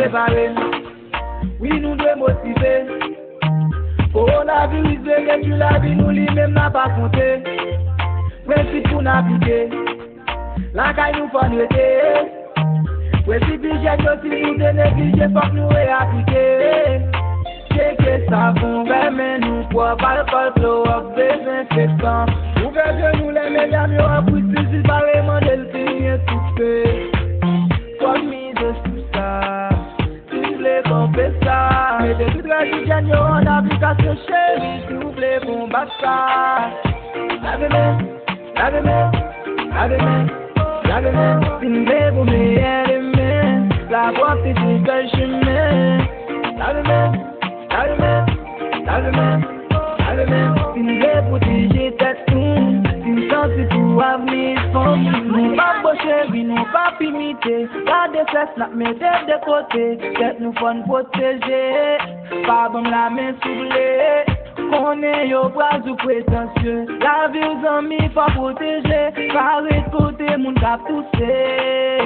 préparer. Oui, nous devons motiver. Coronavirus, réduire la vie, nous lui-même n'a pas compté. Principe pour naviguer. La caille nous faut noter. Principe hygiène aussi nous de négliger, faut que nous réappliquer. C'est que ça qu'on mais nous quoi pas alcool, flow up, désinfectant. Ouverture nous les médias, mieux en plus, si pareillement de le signer tout fait. Faut mise sous ça, s'il vous plaît, qu'on fait ça. Mettez tout l'hygiène en application, chérie, s'il vous plaît, qu'on bat ça. Lavez-moi, lavez-moi, lavez-moi, lavez-moi. Si nous voulons meilleur demain, la voie c'est tout le chemin. Lavez-moi, lavez-moi, lavez-moi, lavez-moi. Si nous voulons protéger tête nous, si nous sentons tout avenir, nous pas beau chéri, nous pas imiter. La décesse n'a mis tête de côté, tête nous faut nous protéger. Pas bon la main soublée. On est au bras du prétentieux. La vie aux amis, faut protéger. Pas écouter, mon cap touché.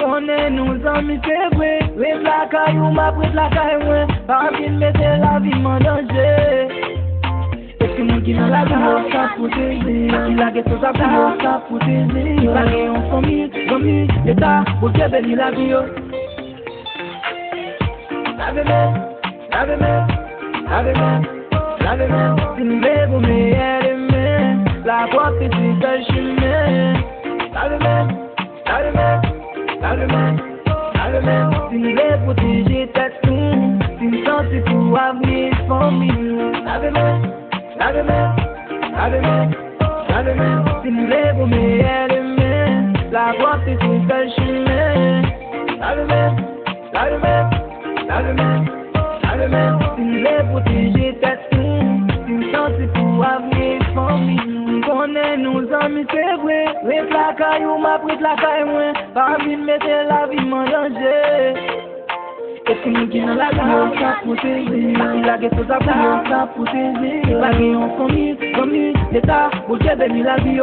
On est nos amis, c'est vrai. Les la caille ou ma prête la caille, ouais. Pas bien mettre la vie en danger. Et si mon qui dans la vie, on s'en protéger. Qui la guette aux affaires, on s'en protéger. La guette en famille, famille, l'état, pour que bénir la vie. Lavez-moi, lavez-moi. Lavez-moi, lavez-moi, si nous voulons meilleur demain, la porte est sur le chemin. Lavez-moi, lavez-moi, lavez-moi, lavez-moi, si nous voulons protéger tête nous, si nous sentons pour avenir famille. Lavez-moi, lavez-moi, lavez-moi, lavez-moi, si nous voulons meilleur demain, la porte est sur le chemin. Lavez-moi, lavez-moi, lavez-moi. Si nous voulons protéger tête nous, si nous sentons pour avenir famille. On est nos amis, c'est vrai. Les placailles ou ma prête la caille, moi. Pas envie de mettre la vie en danger. Et si nous qui dans la vie, on s'en protéger. La guette aux affaires, on s'en protéger. La vie en famille, l'état, pour que bénir la vie.